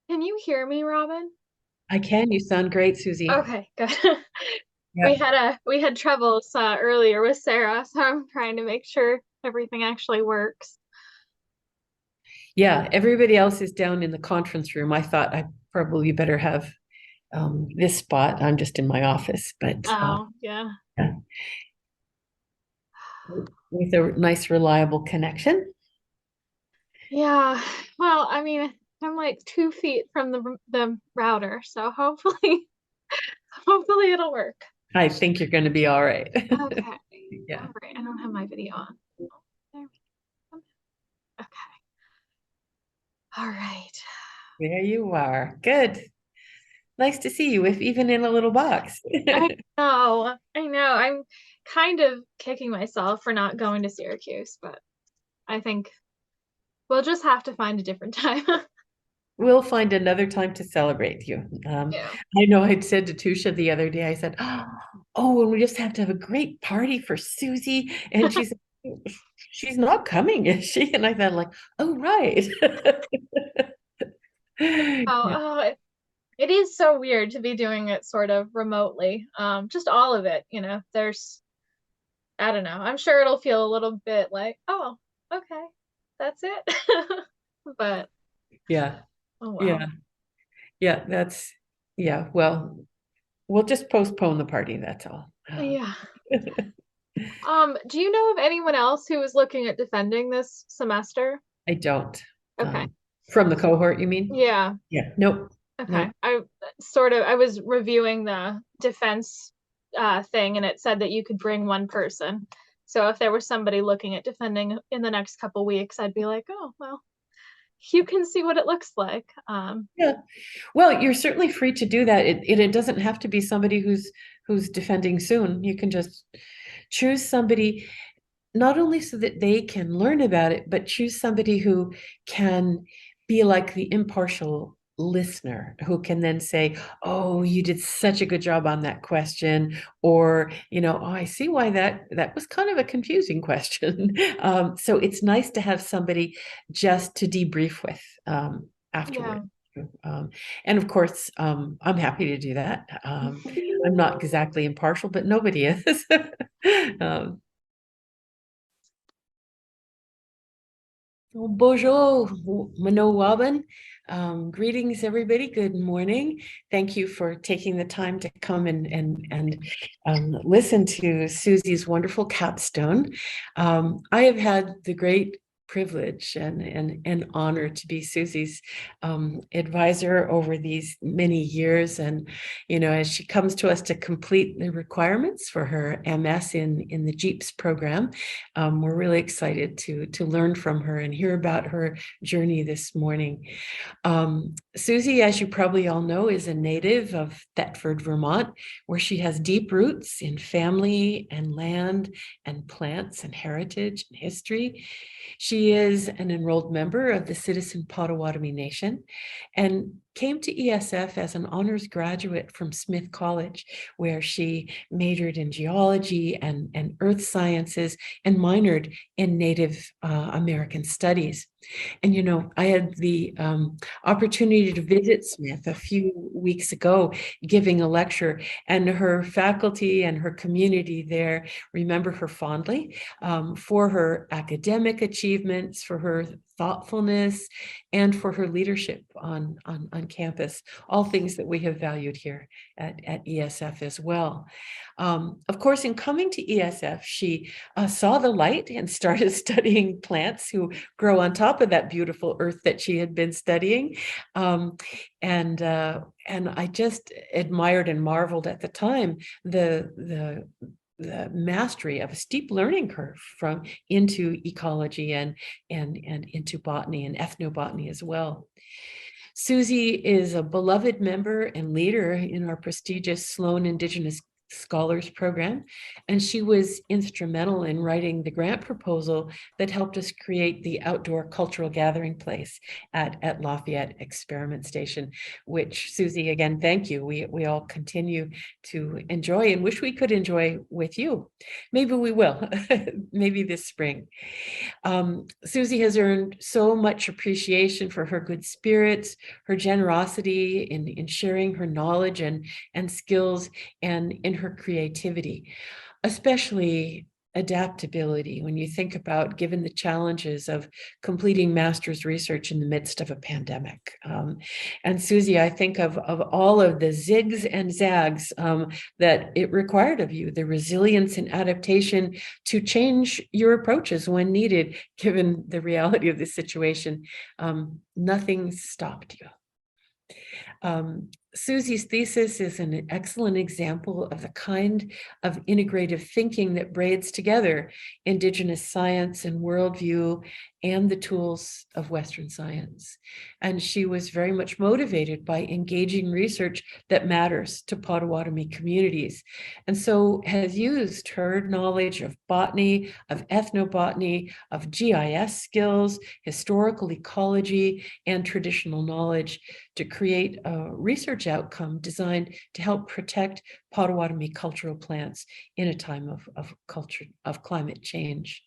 Can you hear me, Robin? I can. You sound great, Susie. Okay, good. Yeah. We had troubles earlier with Sarah, so I'm trying to make sure everything actually works. Yeah. Everybody else is down in the conference room. I thought I probably better have this spot. I'm just in my office, but Oh, yeah. yeah, with a nice, reliable connection. Yeah. Well, I mean, I'm like 2 feet from the router, so hopefully hopefully it'll work. I think you're going to be all right. Okay. Yeah. All right. I don't have my video on. Oh, there we go. Okay. All right. There you are. Good. Nice to see you, if even in a little box. I know. I know. I'm kind of kicking myself for not going to Syracuse, but I think we'll just have to find a different time. We'll find another time to celebrate you. Yeah. I know I'd said to Tusha the other day, I said, oh, and we just have to have a great party for Susie. And she said, she's not coming, is she? And I thought, like, oh, right. Oh, Yeah. it is so weird to be doing it sort of remotely. Just all of it, I don't know. I'm sure it'll feel a little bit like, oh, okay, that's it. But Yeah. oh Yeah. well. Yeah. Yeah. Well, we'll just postpone the party. That's all. Yeah. Do you know of anyone else who is looking at defending this semester? I don't. Okay. Um, from the cohort, you mean? Yeah. Yeah. Nope. Okay. Nope. I was reviewing the defense thing and it said that you could bring one person. So if there was somebody looking at defending in the next couple weeks, I'd be like, oh, well, you can see what it looks like. Yeah. Well, you're certainly free to do that. It doesn't have to be somebody who's defending soon. You can just choose somebody not only so that they can learn about it, but choose somebody who can be like the impartial listener who can then say, oh, you did such a good job on that question, or oh, I see why that was kind of a confusing question. So it's nice to have somebody just to debrief with afterward. Yeah. um, and of course, I'm happy to do that. I'm not exactly impartial, but nobody is. um, Well, bonjour, Manowaban. Greetings, everybody. Good morning. Thank you for taking the time to come and listen to Susie's wonderful capstone. I have had the great privilege and honor to be Susie's advisor over these many years. And, as she comes to us to complete the requirements for her MS in the JEEPS program, we're really excited to learn from her and hear about her journey this morning. Susie, as you probably all know, is a native of Thetford, Vermont, where she has deep roots in family and land and plants and heritage and history. She is an enrolled member of the Citizen Potawatomi Nation and came to ESF as an honors graduate from Smith College, where she majored in geology and earth sciences and minored in Native American studies. And, I had the opportunity to visit Smith a few weeks ago, giving a lecture, and her faculty and her community there remember her fondly for her academic achievements, for her thoughtfulness, and for her leadership on campus, all things that we have valued here at ESF as well. Of course, in coming to ESF, she saw the light and started studying plants who grow on top of that beautiful earth that she had been studying. Um, and I just admired and marveled at the time the mastery of a steep learning curve from into ecology and into botany and ethnobotany as well. Susie is a beloved member and leader in our prestigious Sloan Indigenous Scholars Program, and she was instrumental in writing the grant proposal that helped us create the outdoor cultural gathering place at Lafayette Experiment Station, which, Susie, again, thank you. We all continue to enjoy and wish we could enjoy with you. Maybe we will, maybe this spring. Susie has earned so much appreciation for her good spirits, her generosity in sharing her knowledge and skills, and in her creativity, especially adaptability when you think about, given the challenges of completing master's research in the midst of a pandemic. And Susie, I think of all of the zigs and zags that it required of you, the resilience and adaptation to change your approaches when needed, given the reality of the situation. Nothing stopped you. Susie's thesis is an excellent example of the kind of integrative thinking that braids together Indigenous science and worldview and the tools of Western science. And she was very much motivated by engaging research that matters to Potawatomi communities. And so has used her knowledge of botany, of ethnobotany, of GIS skills, historical ecology, and traditional knowledge to create a research outcome designed to help protect Potawatomi cultural plants in a time of climate change.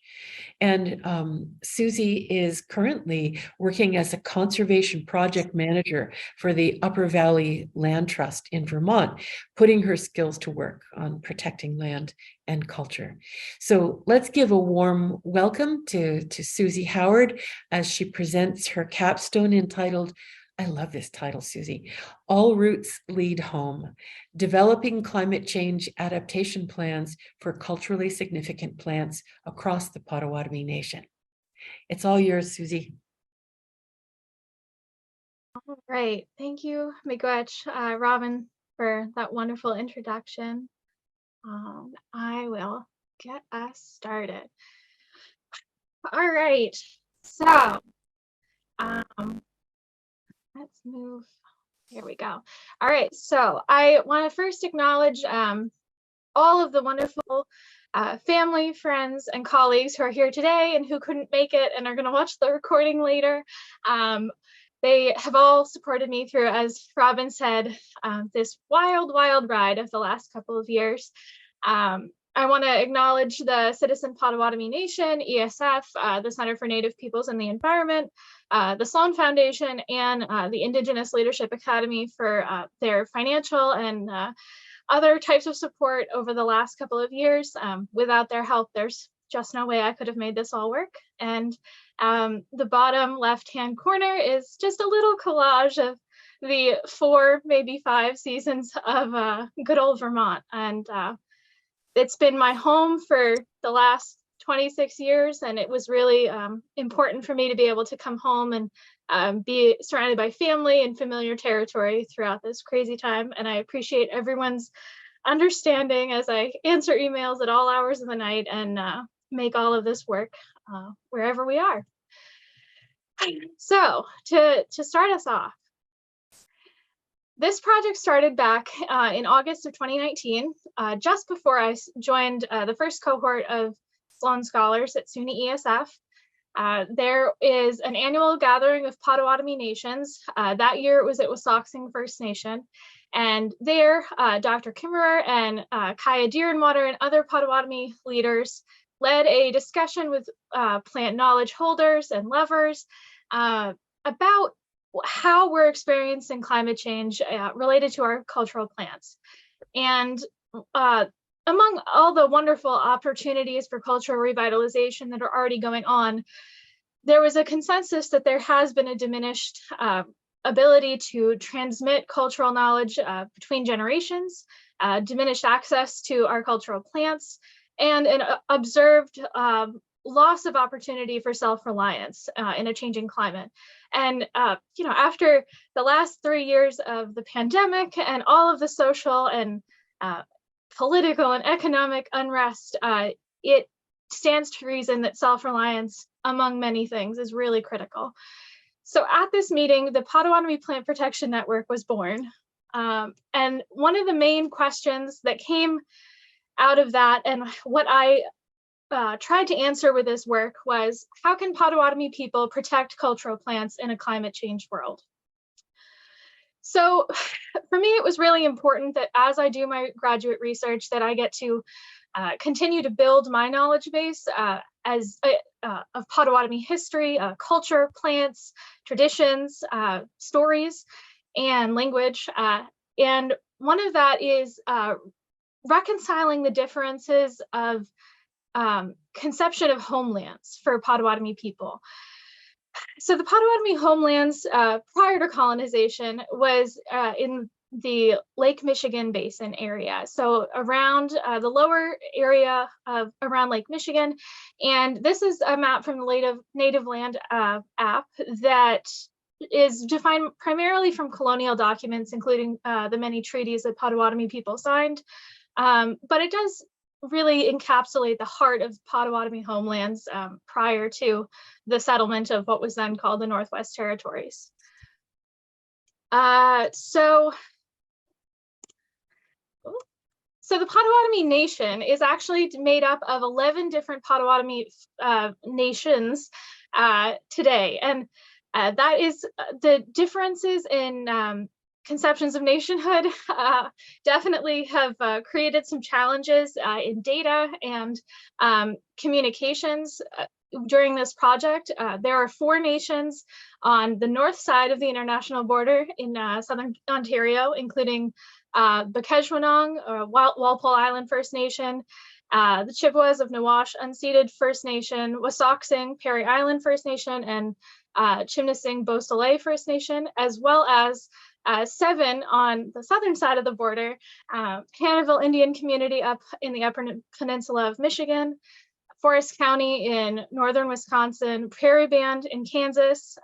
And Susie is currently working as a conservation project manager for the Upper Valley Land Trust in Vermont, putting her skills to work on protecting land and culture. So let's give a warm welcome to Susie Howard as she presents her capstone entitled, I love this title, Susie, All Routes Lead Home, Developing Climate Change Adaptation Plans for Culturally Significant Plants Across the Potawatomi Nation. It's all yours, Susie. All right. Thank you, Miigwech, Robin, for that wonderful introduction. I will get us started. All right. So, let's move. Here we go. All right. So I want to first acknowledge all of the wonderful family, friends, and colleagues who are here today and who couldn't make it and are going to watch the recording later. They have all supported me through, as Robin said, this wild, wild ride of the last couple of years. I want to acknowledge the Citizen Potawatomi Nation, ESF, the Center for Native Peoples and the Environment, the Sloan Foundation, and the Indigenous Leadership Academy for their financial and other types of support over the last couple of years. Without their help, there's just no way I could have made this all work. And the bottom left-hand corner is just a little collage of the 4, maybe 5 seasons of good old Vermont. And it's been my home for the last 26 years, and it was really important for me to be able to come home and be surrounded by family and familiar territory throughout this crazy time. And I appreciate everyone's understanding as I answer emails at all hours of the night and make all of this work wherever we are. So to start us off, this project started back in August of 2019, just before I joined the first cohort of Sloan Scholars at SUNY ESF. There is an annual gathering of Potawatomi nations. That year it was at Wissahickon First Nation. And there, Dr. Kimmerer and Kaya Deerenwater and other Potawatomi leaders led a discussion with plant knowledge holders and lovers about how we're experiencing climate change related to our cultural plants. And among all the wonderful opportunities for cultural revitalization that are already going on, there was a consensus that there has been a diminished ability to transmit cultural knowledge between generations, diminished access to our cultural plants, and an observed loss of opportunity for self-reliance in a changing climate. And after the last 3 years of the pandemic and all of the social and political and economic unrest, it stands to reason that self-reliance, among many things, is really critical. So at this meeting, the Potawatomi Plant Protection Network was born. And one of the main questions that came out of that, and what I tried to answer with this work, was how can Potawatomi people protect cultural plants in a climate change world? So for me, it was really important that as I do my graduate research, that I get to continue to build my knowledge base of Potawatomi history, culture, plants, traditions, stories, and language. And one of that is reconciling the differences of conception of homelands for Potawatomi people. So the Potawatomi homelands prior to colonization was in the Lake Michigan Basin area. So around the lower area of around Lake Michigan. And this is a map from the Native Land app that is defined primarily from colonial documents, including the many treaties that Potawatomi people signed. But it does really encapsulate the heart of Potawatomi homelands prior to the settlement of what was then called the Northwest Territories. So the Potawatomi Nation is actually made up of 11 different Potawatomi nations today. And that is the differences in conceptions of nationhood definitely have created some challenges in data and communications during this project. There are 4 nations on the north side of the international border in southern Ontario, including Bekeshwanong, or Walpole Island First Nation, the Chippewas of Nawash Unceded First Nation, Wasauksing Perry Island First Nation, and Chimnasing Beausoleil First Nation, as well as 7 on the southern side of the border, Hannahville Indian Community up in the Upper Peninsula of Michigan, Forest County in northern Wisconsin, Prairie Band in Kansas,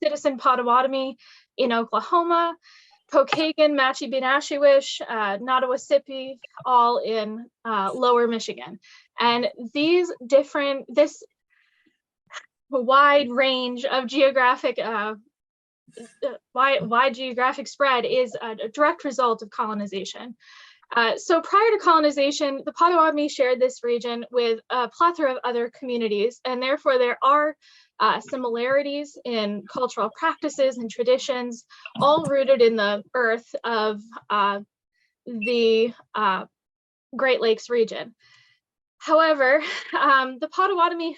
Citizen Potawatomi in Oklahoma, Pokagon, Matchi-Benashewish, Nottawassippi, all in lower Michigan. And this wide range of geographic wide geographic spread is a direct result of colonization. So prior to colonization, the Potawatomi shared this region with a plethora of other communities, and therefore there are similarities in cultural practices and traditions, all rooted in the earth of the Great Lakes region. However, the Potawatomi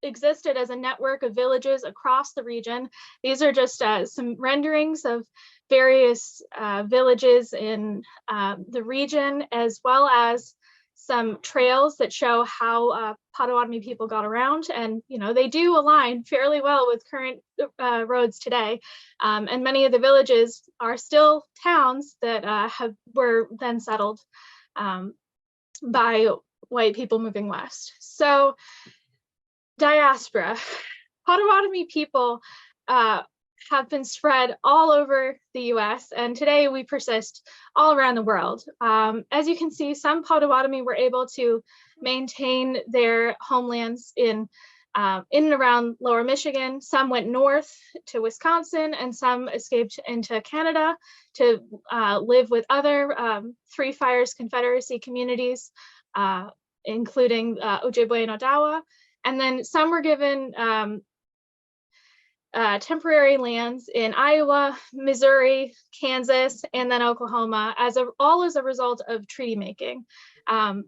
existed as a network of villages across the region. These are just some renderings of various villages in the region, as well as some trails that show how Potawatomi people got around. And they do align fairly well with current roads today. And many of the villages are still towns that were then settled by white people moving west. So diaspora. Potawatomi people have been spread all over the US, and today we persist all around the world. As you can see, some Potawatomi were able to maintain their homelands in and around lower Michigan. Some went north to Wisconsin, and some escaped into Canada to live with other Three Fires Confederacy communities, including Ojibwe and Odawa. And then some were given temporary lands in Iowa, Missouri, Kansas, and then Oklahoma, all as a result of treaty making. The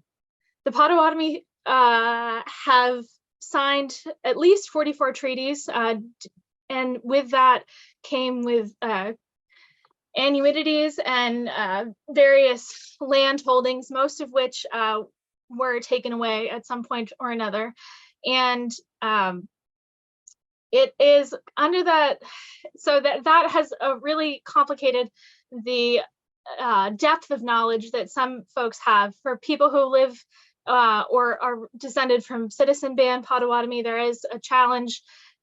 Potawatomi have signed at least 44 treaties, and with that came with annuities and various land holdings, most of which were taken away at some point or another. And it is under that, so that has really complicated the depth of knowledge that some folks have. For people who live or are descended from citizen band Potawatomi, there is a challenge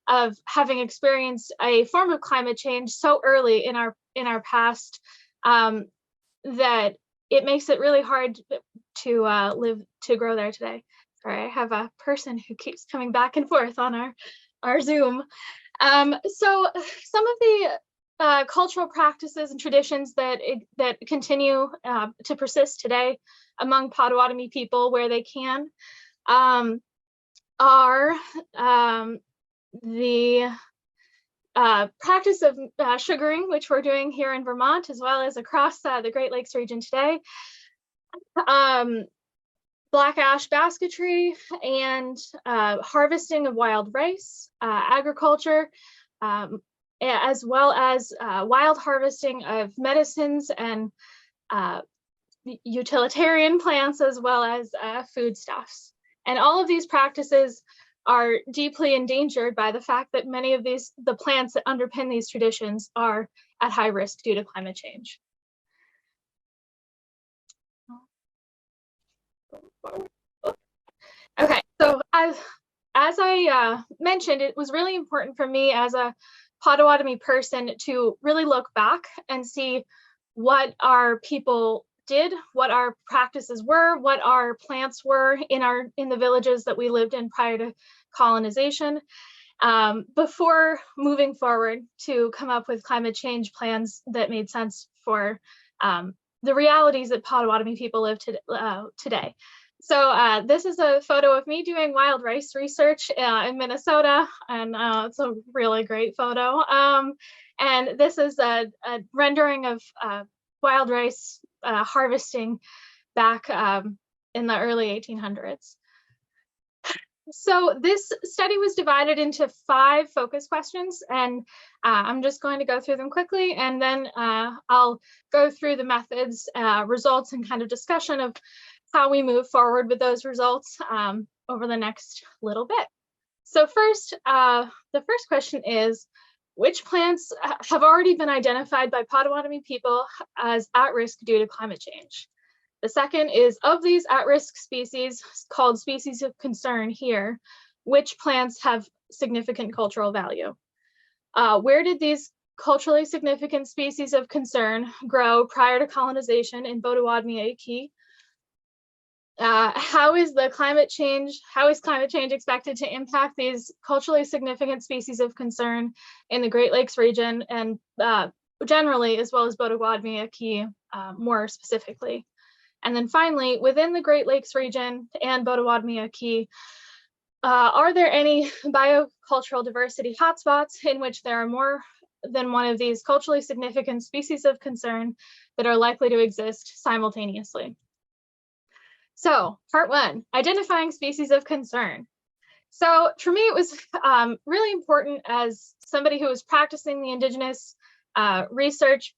of having experienced a form of climate change so early in our past that it makes it really hard to grow there today. Sorry, I have a person who keeps coming back and forth on our Zoom. So some of the cultural practices and traditions that continue to persist today among Potawatomi people where they can are the practice of sugaring, which we're doing here in Vermont, as well as across the Great Lakes region today. Black ash basketry and harvesting of wild rice, agriculture, as well as wild harvesting of medicines and utilitarian plants, as well as foodstuffs. And all of these practices are deeply endangered by the fact that many of the plants that underpin these traditions are at high risk due to climate change. Okay, so as I mentioned, it was really important for me as a Potawatomi person to really look back and see what our people did, what our practices were, what our plants were in the villages that we lived in prior to colonization, before moving forward to come up with climate change plans that made sense for the realities that Potawatomi people live today. So this is a photo of me doing wild rice research in Minnesota, and it's a really great photo. And this is a rendering of wild rice harvesting back in the early 1800s. So this study was divided into 5 focus questions, and I'm just going to go through them quickly, and then I'll go through the methods, results, and kind of discussion of how we move forward with those results over the next little bit. So first, the first question is, which plants have already been identified by Potawatomi people as at risk due to climate change? The second is, of these at-risk species, called species of concern here, which plants have significant cultural value? Where did these culturally significant species of concern grow prior to colonization in Potawatomi? How is climate change expected to impact these culturally significant species of concern in the Great Lakes region and generally, as well as Potawatomi more specifically? And then finally, within the Great Lakes region and Potawatomi, are there any biocultural diversity hotspots in which there are more than one of these culturally significant species of concern that are likely to exist simultaneously? So part 1, identifying species of concern. So for me, it was really important as somebody who was practicing the Indigenous research,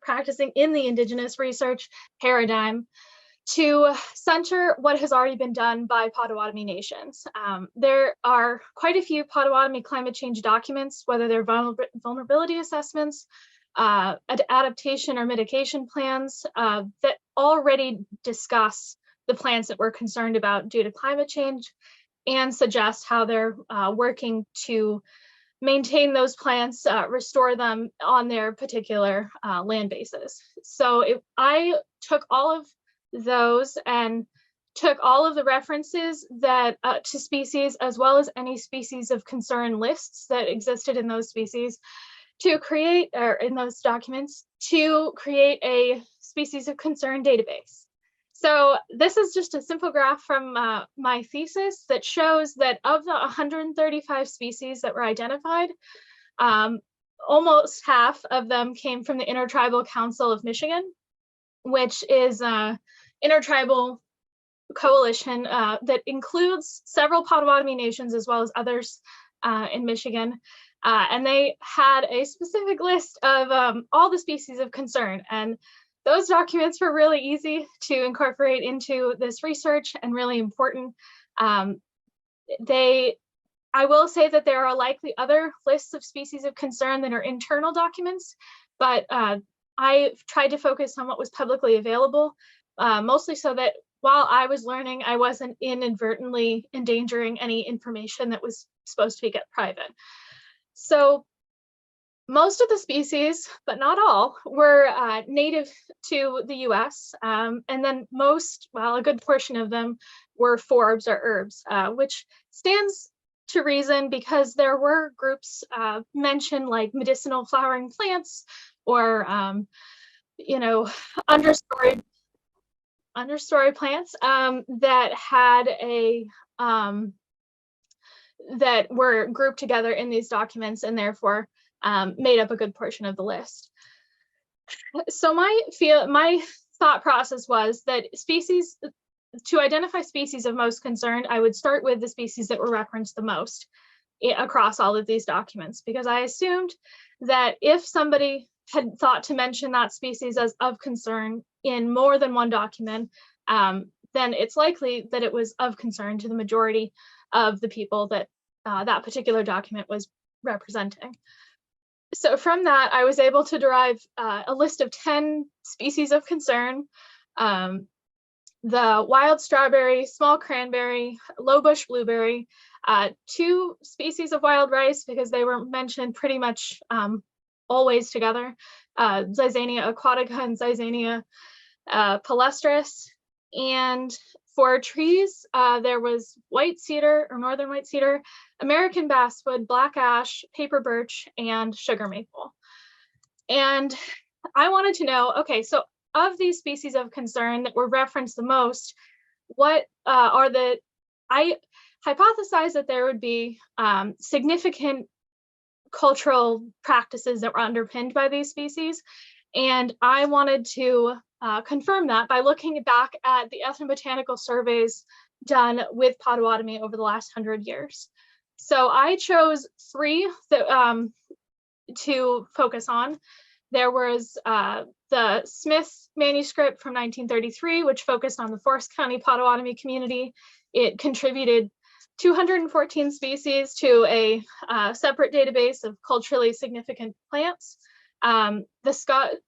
practicing in the Indigenous research paradigm, to center what has already been done by Potawatomi nations. There are quite a few Potawatomi climate change documents, whether they're vulnerability assessments, adaptation or mitigation plans that already discuss the plants that we're concerned about due to climate change and suggest how they're working to maintain those plants, restore them on their particular land bases. So I took all of those and took all of the references that to species, as well as any species of concern lists that existed in those species, to create, or in those documents, to create a species of concern database. So this is just a simple graph from my thesis that shows that of the 135 species that were identified, almost half of them came from the Intertribal Council of Michigan, which is an intertribal coalition that includes several Potawatomi nations as well as others in Michigan. And they had a specific list of all the species of concern. And those documents were really easy to incorporate into this research and really important. I will say that there are likely other lists of species of concern that are internal documents, but I tried to focus on what was publicly available, mostly so that while I was learning, I wasn't inadvertently endangering any information that was supposed to be kept private. So most of the species, but not all, were native to the US. And then a good portion of them were forbs or herbs, which stands to reason because there were groups mentioned like medicinal flowering plants or you know, understory plants that had a that were grouped together in these documents and therefore made up a good portion of the list. So my thought process was that to identify species of most concern, I would start with the species that were referenced the most across all of these documents, because I assumed that if somebody had thought to mention that species as of concern in more than one document, then it's likely that it was of concern to the majority of the people that that particular document was representing. So from that, I was able to derive a list of 10 species of concern. The wild strawberry, small cranberry, low bush blueberry, 2 species of wild rice because they were mentioned pretty much always together, Zizania aquatica and Zizania palustris. And for trees, there was white cedar or northern white cedar, American basswood, black ash, paper birch, and sugar maple. And I wanted to know, okay, so of these species of concern that were referenced the most, what I hypothesized that there would be significant cultural practices that were underpinned by these species. And I wanted to confirm that by looking back at the ethnobotanical surveys done with Potawatomi over the last 100 years. So I chose 3 that, to focus on. There was the Smith manuscript from 1933, which focused on the Forest County Potawatomi community. It contributed 214 species to a separate database of culturally significant plants. The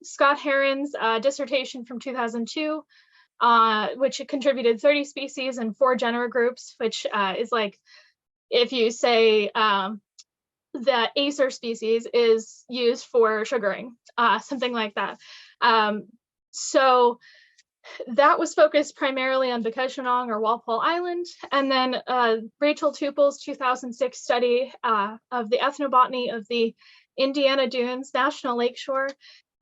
Scott Heron's dissertation from 2002, which contributed 30 species and 4 genera groups, which is like if you say the Acer species is used for sugaring, something like that. So that was focused primarily on Bekeshwanong or Walpole Island. And then Rachel Tupel's 2006 study of the ethnobotany of the Indiana Dunes National Lakeshore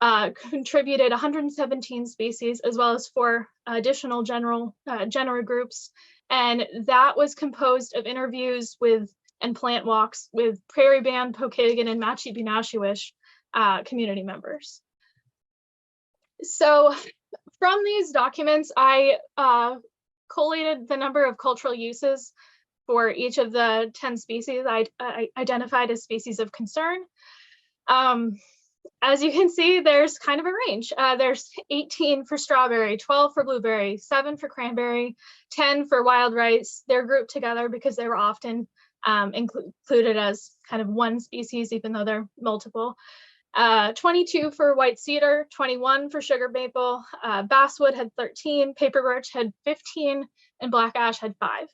contributed 117 species, as well as 4 additional genera groups. And that was composed of interviews with and plant walks with Prairie Band, Pokagon, and Machi-Benashewish community members. So from these documents, I collated the number of cultural uses for each of the 10 species I identified as species of concern. As you can see, there's kind of a range. There's 18 for strawberry, 12 for blueberry, 7 for cranberry, 10 for wild rice. They're grouped together because they were often included as kind of one species, even though they're multiple. 22 for white cedar, 21 for sugar maple, basswood had 13, paper birch had 15, and black ash had 5.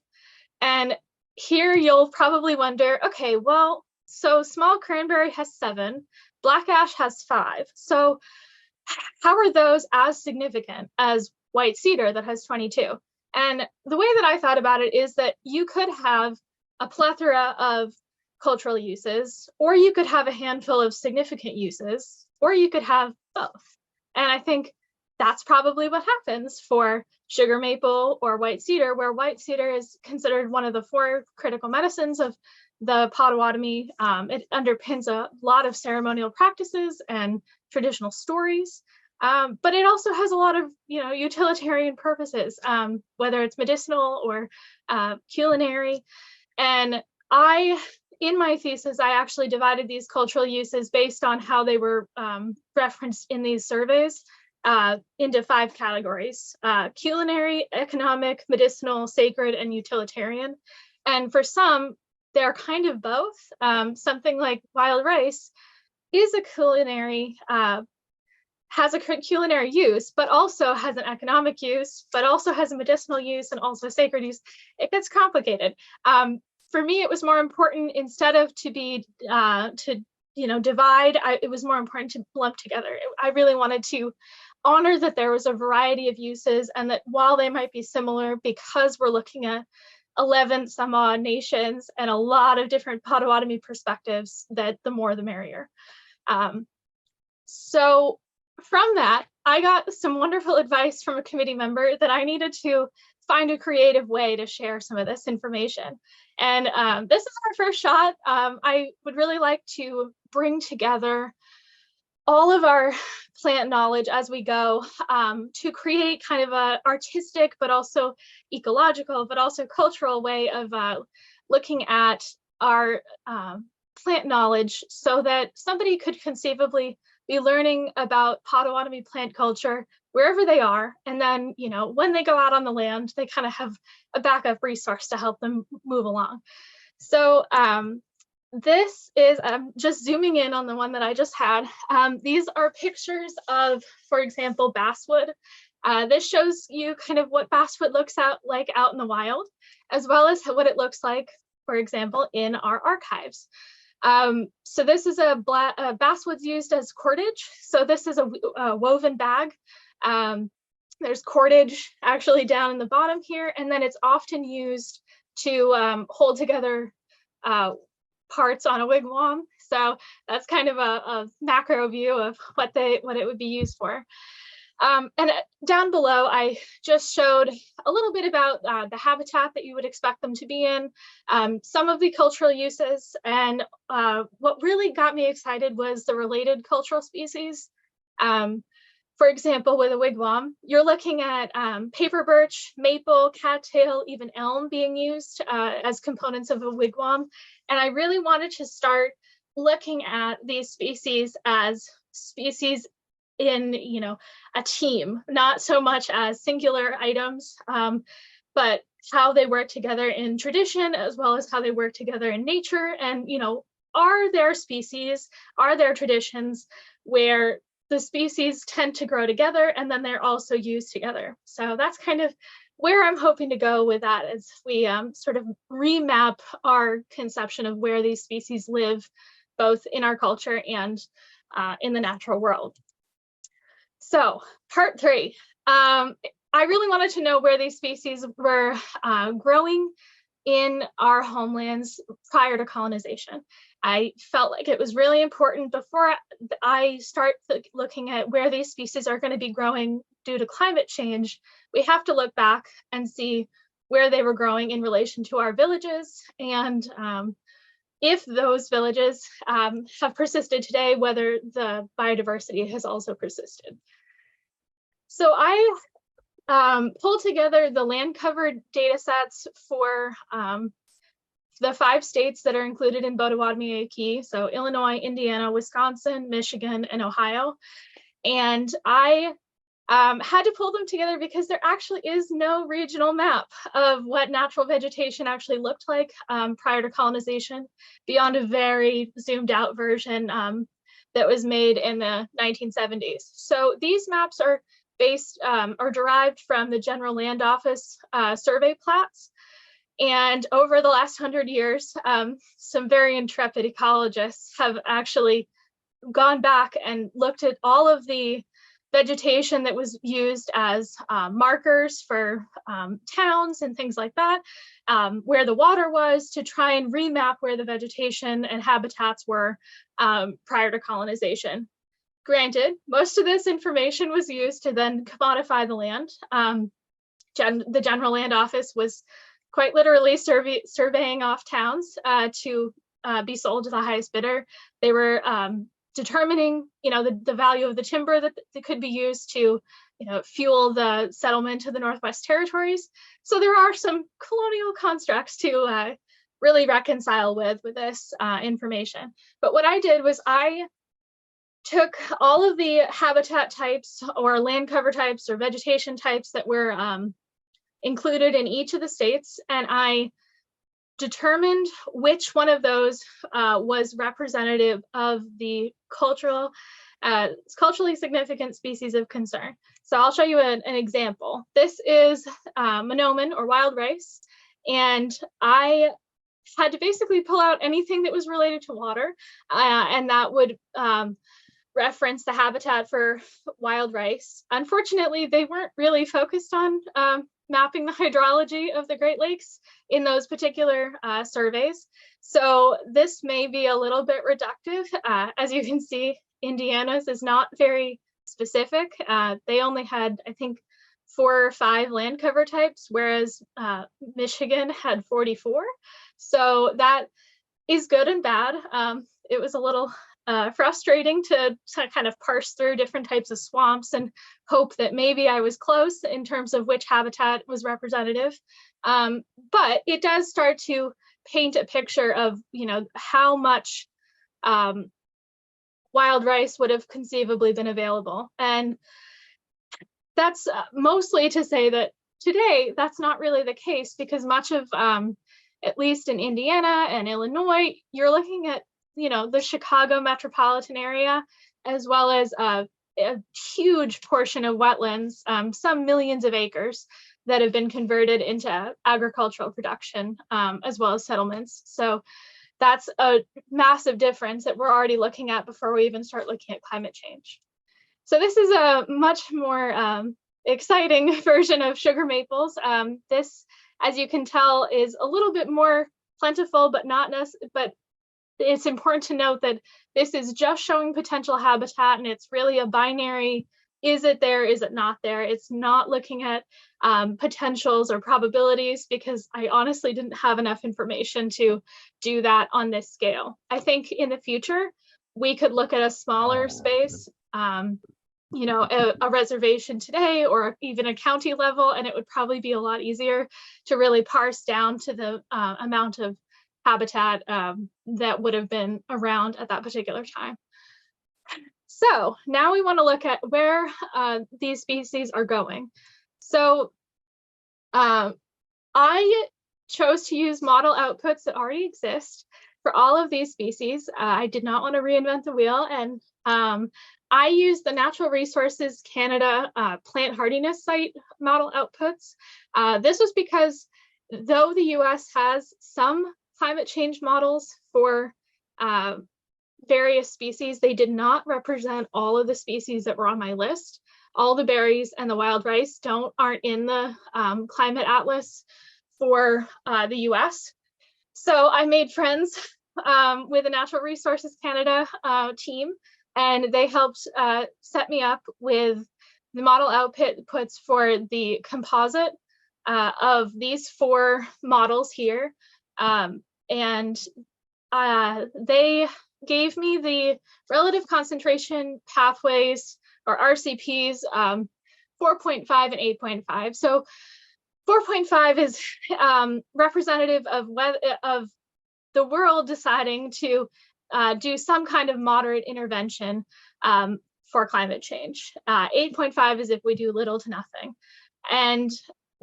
And here you'll probably wonder, okay, well, so small cranberry has 7, black ash has 5. So how are those as significant as white cedar that has 22? And the way that I thought about it is that you could have a plethora of cultural uses, or you could have a handful of significant uses, or you could have both. And I think that's probably what happens for sugar maple or white cedar, where white cedar is considered one of the 4 critical medicines of the Potawatomi. It underpins a lot of ceremonial practices and traditional stories, but it also has a lot of utilitarian purposes, whether it's medicinal or culinary. And in my thesis, I actually divided these cultural uses based on how they were referenced in these surveys into 5 categories: culinary, economic, medicinal, sacred, and utilitarian. And for some, they're kind of both. Something like wild rice is a culinary, has a culinary use, but also has an economic use, but also has a medicinal use and also a sacred use. It gets complicated. For me, it was more important, instead of divide, it was more important to lump together. I really wanted to honor that there was a variety of uses, and that while they might be similar, because we're looking at 11 some odd nations and a lot of different Potawatomi perspectives, that the more the merrier. So from that, I got some wonderful advice from a committee member that I needed to find a creative way to share some of this information. And this is our first shot. I would really like to bring together all of our plant knowledge as we go, to create kind of a artistic, but also ecological, but also cultural way of looking at our plant knowledge, so that somebody could conceivably be learning about Potawatomi plant culture wherever they are. And then, you know, when they go out on the land, they kind of have a backup resource to help them move along. So this is, just zooming in on the one that I just had. These are pictures of, for example, basswood. This shows you kind of what basswood looks like out in the wild, as well as what it looks like, for example, in our archives. So this is basswood's used as cordage. So this is a woven bag. There's cordage actually down in the bottom here, and then it's often used to hold together parts on a wigwam. So that's kind of a macro view of what it would be used for. And down below, I just showed a little bit about the habitat that you would expect them to be in, some of the cultural uses, and what really got me excited was the related cultural species. For example, with a wigwam, you're looking at paper birch, maple, cattail, even elm being used as components of a wigwam. And I really wanted to start looking at these species as species in, you know, a team, not so much as singular items, but how they work together in tradition, as well as how they work together in nature. And, you know, are there species, are there traditions where the species tend to grow together and then they're also used together? So that's kind of where I'm hoping to go with that, as we sort of remap our conception of where these species live, both in our culture and in the natural world. So part 3, I really wanted to know where these species were growing in our homelands prior to colonization. I felt like it was really important, before I start looking at where these species are going to be growing due to climate change, we have to look back and see where they were growing in relation to our villages, and if those villages have persisted today, whether the biodiversity has also persisted. So I pulled together the land covered data sets for the 5 states that are included in Potawatomi Key, so Illinois, Indiana, Wisconsin, Michigan, and Ohio. And I had to pull them together because there actually is no regional map of what natural vegetation actually looked like prior to colonization, beyond a very zoomed out version that was made in the 1970s. So these maps are based or derived from the General Land Office survey plats. And over the last 100 years, some very intrepid ecologists have actually gone back and looked at all of the vegetation that was used as markers for towns and things like that, where the water was, to try and remap where the vegetation and habitats were prior to colonization. Granted, most of this information was used to then commodify the land. The General Land Office was quite literally surveying off towns to be sold to the highest bidder. They were determining, you know, the value of the timber that could be used to, you know, fuel the settlement of the Northwest Territories. So there are some colonial constructs to really reconcile with this information. But what I did was I took all of the habitat types or land cover types or vegetation types that were included in each of the states, and I determined which one of those was representative of the culturally significant species of concern. So I'll show you an example. This is monoman or wild rice, and I had to basically pull out anything that was related to water, and that would reference the habitat for wild rice. Unfortunately, they weren't really focused on mapping the hydrology of the Great Lakes in those particular surveys. So this may be a little bit reductive. As you can see, Indiana's is not very specific. They only had, I think, 4 or 5 land cover types, whereas Michigan had 44. So that is good and bad. It was a little frustrating to kind of parse through different types of swamps and hope that maybe I was close in terms of which habitat was representative. But it does start to paint a picture of, you know, how much wild rice would have conceivably been available. And that's mostly to say that today that's not really the case, because much of, at least in Indiana and Illinois, you're looking at, you know, the Chicago metropolitan area, as well as a huge portion of wetlands, some millions of acres that have been converted into agricultural production, as well as settlements. So that's a massive difference that we're already looking at before we even start looking at climate change. So this is a much more exciting version of sugar maples. This, as you can tell, is a little bit more plentiful, but not necessarily, but it's important to note that this is just showing potential habitat, and it's really a binary, is it there, is it not there? It's not looking at potentials or probabilities, because I honestly didn't have enough information to do that on this scale. I think in the future, we could look at a smaller space, you know, a reservation today, or even a county level, and it would probably be a lot easier to really parse down to the amount of habitat that would have been around at that particular time. So now we want to look at where these species are going. So I chose to use model outputs that already exist for all of these species. I did not want to reinvent the wheel, and I used the Natural Resources Canada plant hardiness site model outputs. This was because though the US has some climate change models for various species, they did not represent all of the species that were on my list. All the berries and the wild rice aren't in the climate atlas for the US. So I made friends with the Natural Resources Canada team, and they helped set me up with the model outputs for the composite of these 4 models here. And they gave me the relative concentration pathways, or RCPs, 4.5 and 8.5. So 4.5 is representative of the world deciding to do some kind of moderate intervention for climate change. 8.5 is if we do little to nothing. And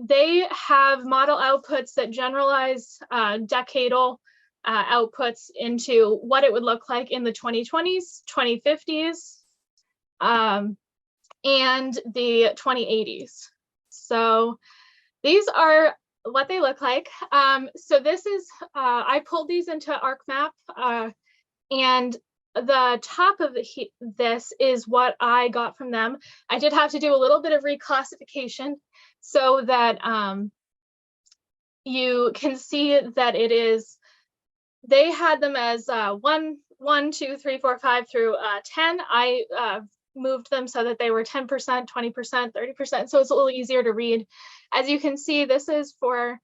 they have model outputs that generalize decadal outputs into what it would look like in the 2020s, 2050s, and the 2080s. So these are what they look like. So this is, I pulled these into ArcMap, and the top of this is what I got from them. I did have to do a little bit of reclassification so that you can see that it is, they had them as 1, 2, 3, 4, 5 through 10. I moved them so that they were 10%, 20%, 30%, so it's a little easier to read. As you can see, this is for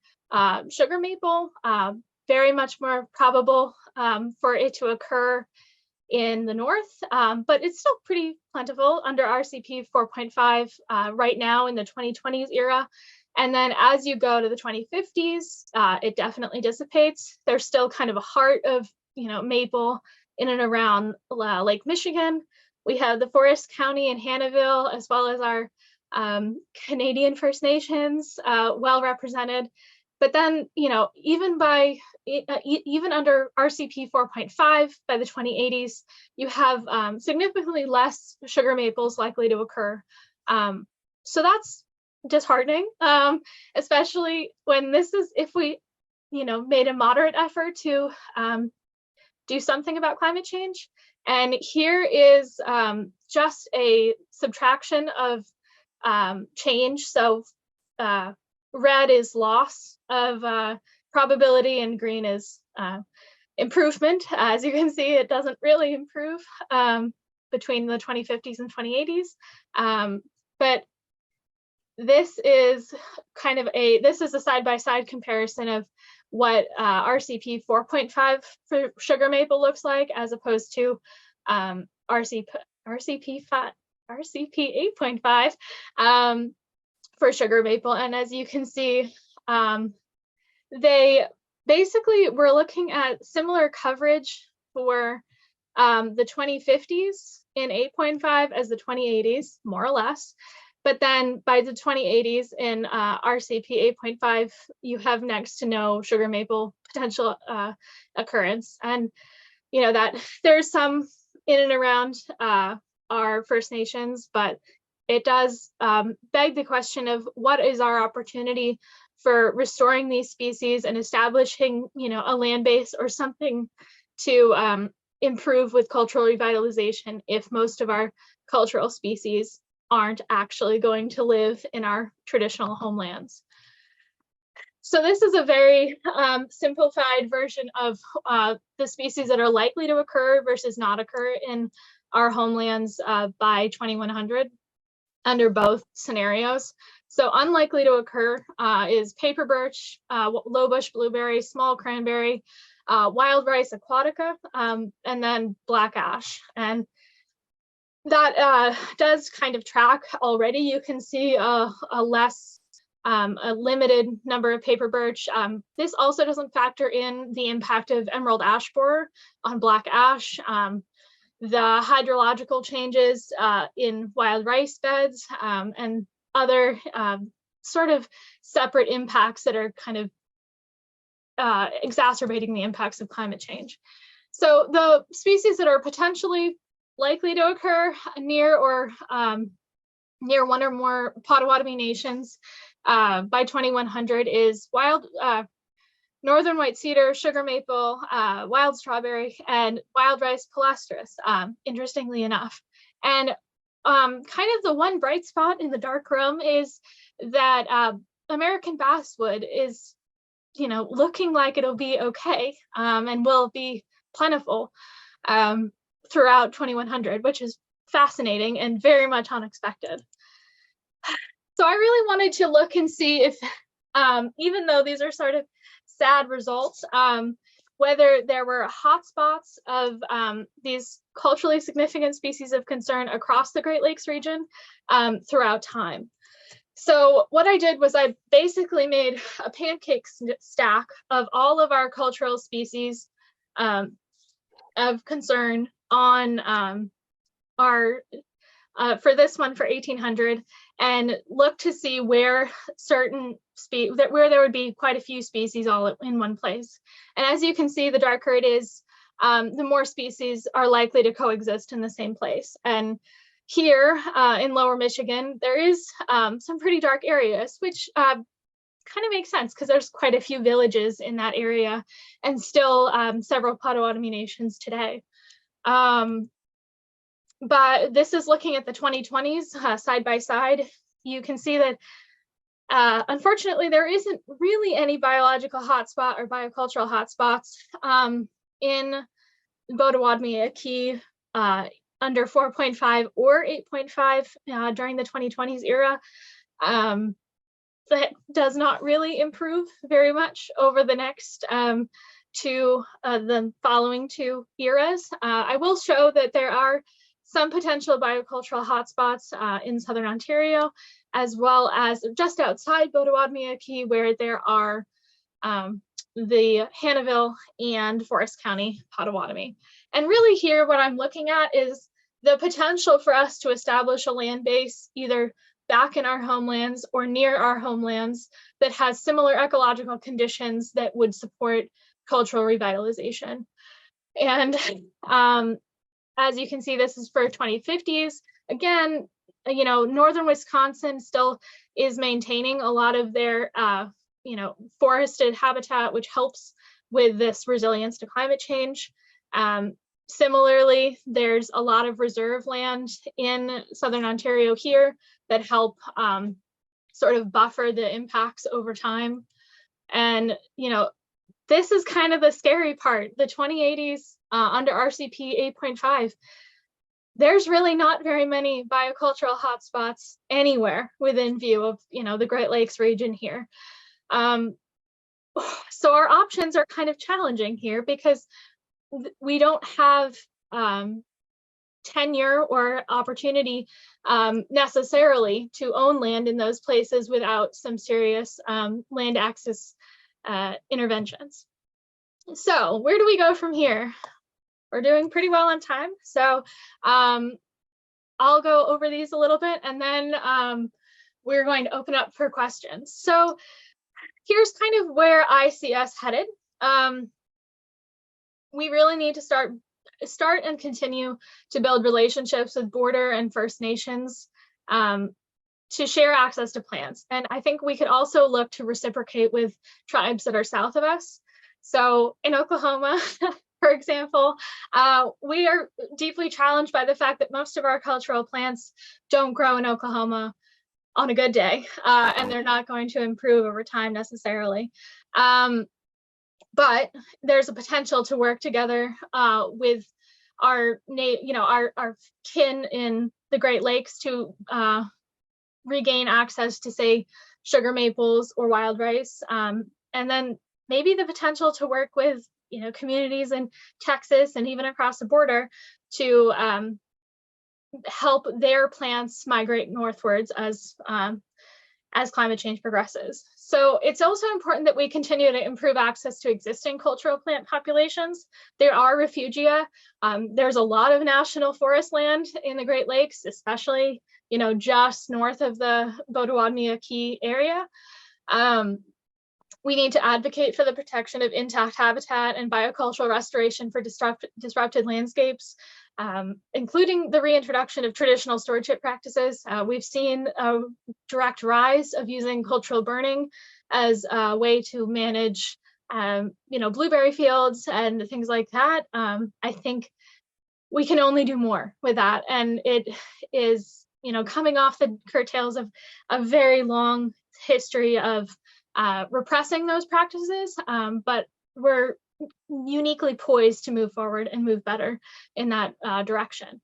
sugar maple, very much more probable for it to occur in the north, but it's still pretty plentiful under RCP 4.5 right now in the 2020s era. And then as you go to the 2050s, it definitely dissipates. There's still kind of a heart of, you know, maple in and around Lake Michigan. We have the Forest County and Hannahville, as well as our Canadian First Nations well represented. But then, you know, even under RCP 4.5 by the 2080s, you have significantly less sugar maples likely to occur. So that's disheartening, especially when this is, if we, you know, made a moderate effort to do something about climate change. And here is just a subtraction of change. So red is loss of probability and green is improvement. As you can see, it doesn't really improve between the 2050s and 2080s. But this is kind of this is a side-by-side comparison of what RCP 4.5 for sugar maple looks like, as opposed to RCP 8.5 for sugar maple. And as you can see, they basically were looking at similar coverage for the 2050s in 8.5 as the 2080s, more or less. But then by the 2080s in RCP 8.5, you have next to no sugar maple potential occurrence. And you know that there's some in and around our First Nations, but it does beg the question of what is our opportunity for restoring these species and establishing, you know, a land base or something to improve with cultural revitalization if most of our cultural species aren't actually going to live in our traditional homelands. So this is a very simplified version of the species that are likely to occur versus not occur in our homelands by 2100 under both scenarios. So unlikely to occur is paper birch, low bush blueberry, small cranberry, wild rice aquatica, and then black ash. And that does kind of track already. You can see a limited number of paper birch. This also doesn't factor in the impact of emerald ash borer on black ash, the hydrological changes in wild rice beds, and other sort of separate impacts that are kind of exacerbating the impacts of climate change. So the species that are potentially likely to occur near or near one or more Potawatomi nations by 2100 is wild northern white cedar, sugar maple, wild strawberry, and wild rice palustris, interestingly enough. And kind of the one bright spot in the dark room is that American basswood is, you know, looking like it'll be okay and will be plentiful throughout 2100, which is fascinating and very much unexpected. So I really wanted to look and see if, even though these are sort of sad results, whether there were hotspots of these culturally significant species of concern across the Great Lakes region throughout time. So what I did was I basically made a pancake stack of all of our cultural species of concern on our for this one for 1800, and look to see where certain where there would be quite a few species all in one place. And as you can see, the darker it is, the more species are likely to coexist in the same place. And here in Lower Michigan, there is some pretty dark areas, which kind of makes sense because there's quite a few villages in that area and still several Potawatomi nations today. But this is looking at the 2020s side by side. You can see that unfortunately there isn't really any biological hotspot or biocultural hotspots in Potawatomi, a key under 4.5 or 8.5 during the 2020s era. That does not really improve very much over the next the following two eras. I will show that there are some potential biocultural hotspots in Southern Ontario, as well as just outside Potawatomi, where there are the Hannahville and Forest County Potawatomi. And really here, what I'm looking at is the potential for us to establish a land base either back in our homelands or near our homelands that has similar ecological conditions that would support cultural revitalization. And as you can see, this is for 2050s. Again, you know, northern Wisconsin still is maintaining a lot of their, you know, forested habitat, which helps with this resilience to climate change. Similarly, there's a lot of reserve land in Southern Ontario here that help sort of buffer the impacts over time. And, this is kind of the scary part. The 2080s under RCP 8.5, there's really not very many biocultural hotspots anywhere within view of, the Great Lakes region here. So our options are kind of challenging here because we don't have tenure or opportunity necessarily to own land in those places without some serious land access interventions. So where do we go from here? We're doing pretty well on time. So I'll go over these a little bit and then we're going to open up for questions. So here's kind of where I see us headed. We really need to start and continue to build relationships with border and First Nations to share access to plants. And I think we could also look to reciprocate with tribes that are south of us. So in Oklahoma, for example, we are deeply challenged by the fact that most of our cultural plants don't grow in Oklahoma on a good day, and they're not going to improve over time necessarily. But there's a potential to work together with our kin in the Great Lakes to regain access to, say, sugar maples or wild rice, and then maybe the potential to work with communities in Texas and even across the border to help their plants migrate northwards as climate change progresses. So it's also important that we continue to improve access to existing cultural plant populations. There are refugia. There's a lot of national forest land in the Great Lakes, especially, just north of the Potawatomi key area. We need to advocate for the protection of intact habitat and biocultural restoration for disrupted landscapes, including the reintroduction of traditional stewardship practices. We've seen a direct rise of using cultural burning as a way to manage, blueberry fields and things like that. I think we can only do more with that. And it is, coming off the curtails of a very long history of repressing those practices, but we're uniquely poised to move forward and move better in that direction.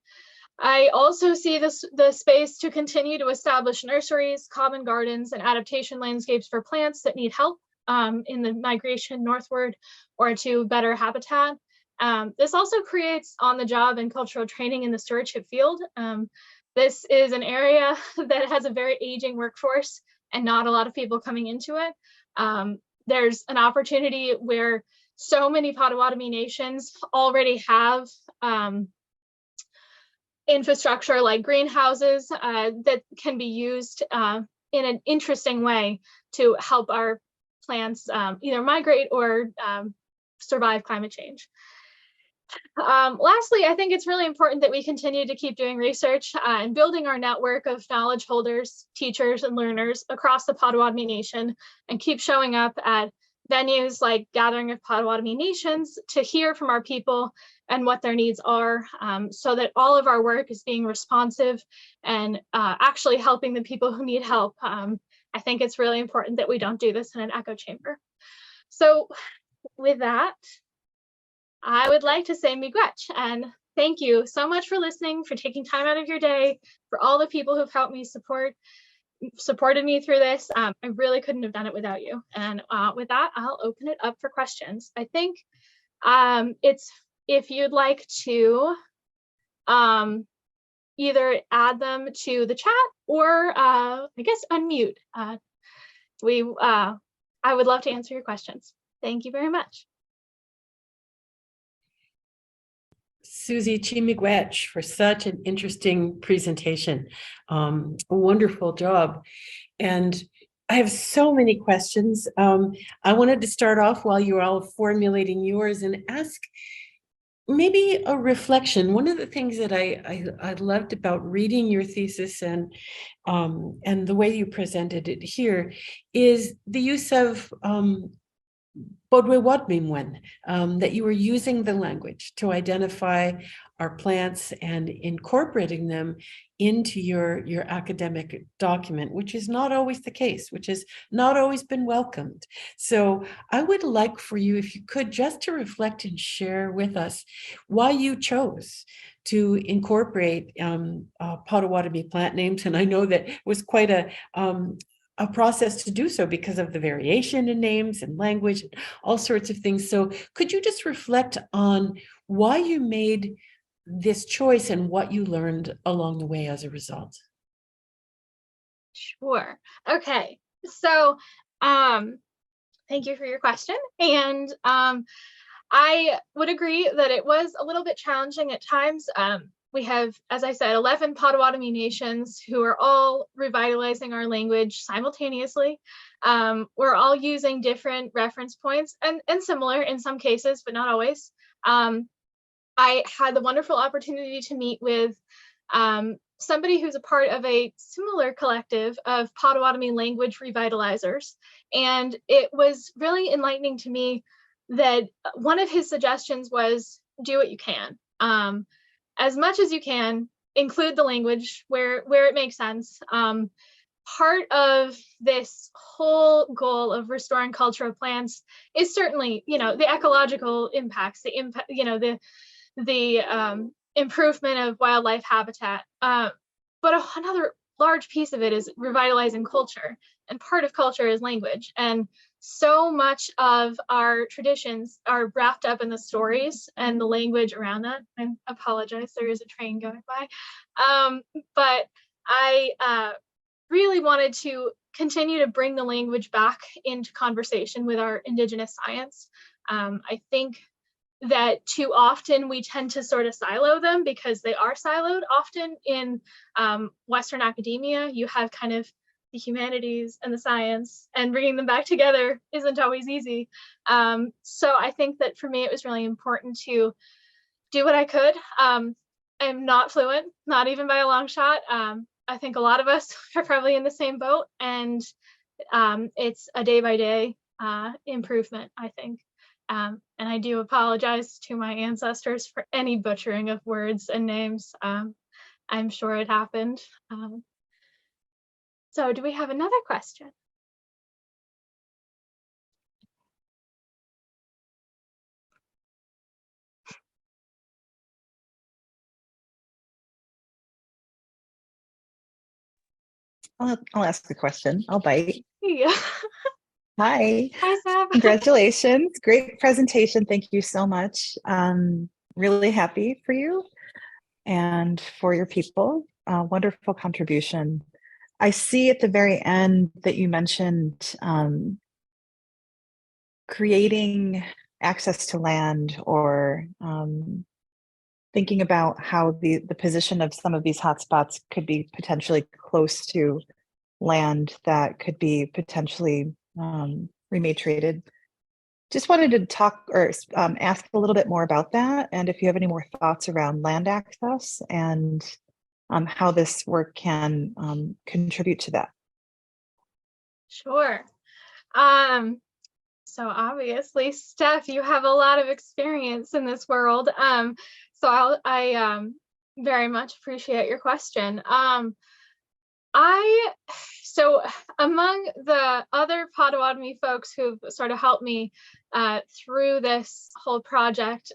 I also see the space to continue to establish nurseries, common gardens, and adaptation landscapes for plants that need help in the migration northward or to better habitat. This also creates on-the-job and cultural training in the stewardship field. This is an area that has a very aging workforce and not a lot of people coming into it. There's an opportunity where so many Potawatomi nations already have infrastructure like greenhouses that can be used in an interesting way to help our plants either migrate or survive climate change. Lastly, I think it's really important that we continue to keep doing research and building our network of knowledge holders, teachers, and learners across the Potawatomi Nation, and keep showing up at venues like Gathering of Potawatomi Nations to hear from our people and what their needs are, so that all of our work is being responsive and actually helping the people who need help. I think it's really important that we don't do this in an echo chamber. So with that, I would like to say miigwech and thank you so much for listening, for taking time out of your day, for all the people who've helped me supported me through this. I really couldn't have done it without you. And with that, I'll open it up for questions. I think it's if you'd like to either add them to the chat or I guess unmute. I would love to answer your questions. Thank you very much. Susie, miigwech for such an interesting presentation. A wonderful job. And I have so many questions. I wanted to start off while you were all formulating yours and ask maybe a reflection. One of the things that I loved about reading your thesis and the way you presented it here is the use of that you were using the language to identify our plants and incorporating them into your academic document, which is not always the case, which has not always been welcomed. So I would like for you, if you could, just to reflect and share with us why you chose to incorporate Potawatomi plant names. And I know that it was quite a process to do so because of the variation in names and language and all sorts of things. So could you just reflect on why you made this choice and what you learned along the way as a result? Sure. Okay. So, thank you for your question. And I would agree that it was a little bit challenging at times. We have, as I said, 11 Potawatomi nations who are all revitalizing our language simultaneously. We're all using different reference points and similar in some cases, but not always. I had the wonderful opportunity to meet with somebody who's a part of a similar collective of Potawatomi language revitalizers. And it was really enlightening to me that one of his suggestions was do what you can. As much as you can, include the language where it makes sense. Part of this whole goal of restoring culture of plants is certainly, the ecological impacts, the impact, the improvement of wildlife habitat. But another large piece of it is revitalizing culture, and part of culture is language. And so much of our traditions are wrapped up in the stories and the language around that. I apologize, there is a train going by. But I really wanted to continue to bring the language back into conversation with our Indigenous science. I think that too often we tend to sort of silo them because they are siloed. Often in Western academia, you have kind of the humanities and the science, and bringing them back together isn't always easy. So I think that for me, it was really important to do what I could. I'm not fluent, not even by a long shot. I think a lot of us are probably in the same boat, and it's a day by day improvement, I think. And I do apologize to my ancestors for any butchering of words and names. I'm sure it happened. So do we have another question? I'll ask the question. I'll bite. Yeah. Hi. Hi, Sab. Congratulations. Great presentation. Thank you so much. Really happy for you and for your people. Wonderful contribution. I see at the very end that you mentioned creating access to land, or thinking about how the position of some of these hotspots could be potentially close to land that could be potentially rematriated. Just wanted to talk or ask a little bit more about that, and if you have any more thoughts around land access and how this work can contribute to that. Sure. So obviously, Steph, you have a lot of experience in this world. So I very much appreciate your question. So among the other Potawatomi folks who've sort of helped me through this whole project,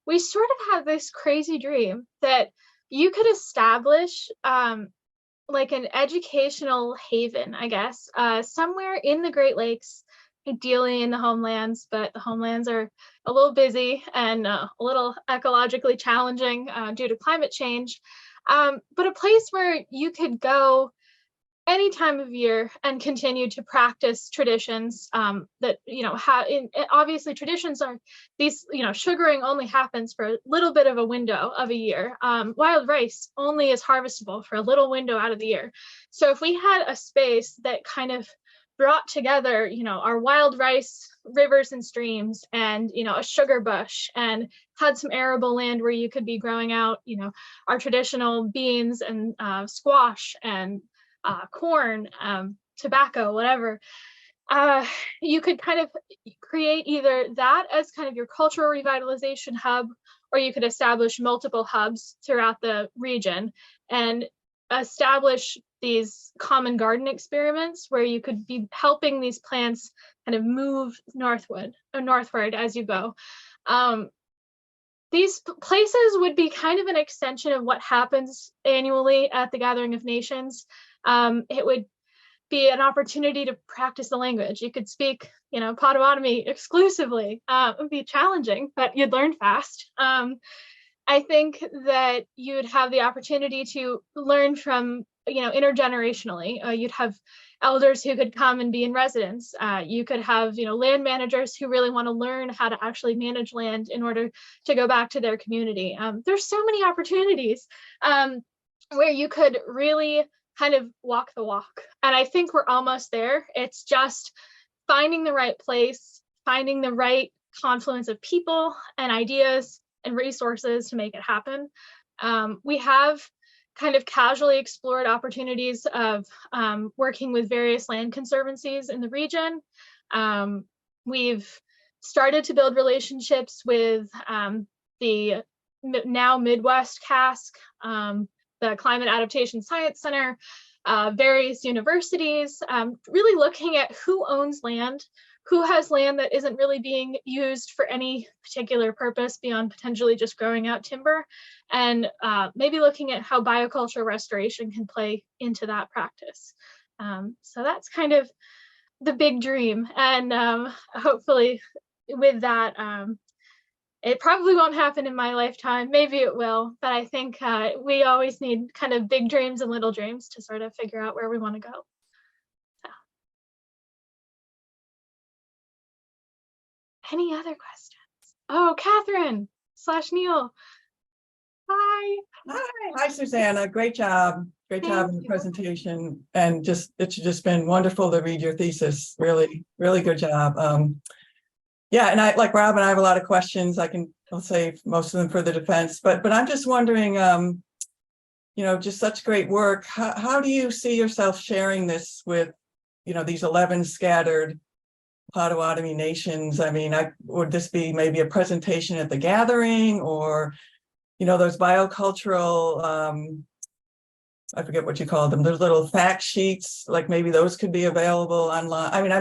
we sort of had this crazy dream that you could establish like an educational haven, I guess, somewhere in the Great Lakes, ideally in the homelands, but the homelands are a little busy and a little ecologically challenging due to climate change. But a place where you could go any time of year and continue to practice traditions that, obviously traditions are these, sugaring only happens for a little bit of a window of a year. Wild rice only is harvestable for a little window out of the year. So if we had a space that kind of brought together, our wild rice rivers and streams and, a sugar bush, and had some arable land where you could be growing out, our traditional beans and squash and corn, tobacco, whatever. You could kind of create either that as kind of your cultural revitalization hub, or you could establish multiple hubs throughout the region and establish these common garden experiments where you could be helping these plants kind of move northward as you go. These places would be kind of an extension of what happens annually at the Gathering of Nations. It would be an opportunity to practice the language. You could speak, Potawatomi exclusively. It would be challenging, but you'd learn fast. I think that you'd have the opportunity to learn from, intergenerationally. You'd have elders who could come and be in residence. You could have, land managers who really want to learn how to actually manage land in order to go back to their community. There's so many opportunities where you could really kind of walk the walk. And I think we're almost there. It's just finding the right place, finding the right confluence of people and ideas and resources to make it happen. We have kind of casually explored opportunities of working with various land conservancies in the region. We've started to build relationships with the now Midwest CASC, the Climate Adaptation Science Center, various universities, really looking at who owns land, who has land that isn't really being used for any particular purpose beyond potentially just growing out timber, and maybe looking at how bioculture restoration can play into that practice. So that's kind of the big dream. And hopefully with that, it probably won't happen in my lifetime. Maybe it will, but I think we always need kind of big dreams and little dreams to sort of figure out where we want to go. So. Any other questions? Oh, Catherine/Neil. Hi. Hi, Susannah. Great job. Great job in the presentation. And it's just been wonderful to read your thesis. Really, really good job. Yeah, and I, like Rob and I, have a lot of questions. I'll save most of them for the defense, but I'm just wondering, just such great work. How do you see yourself sharing this with, these 11 scattered Potawatomi nations? I mean, would this be maybe a presentation at the gathering, or, those biocultural, I forget what you call them, those little fact sheets, like maybe those could be available online. I mean,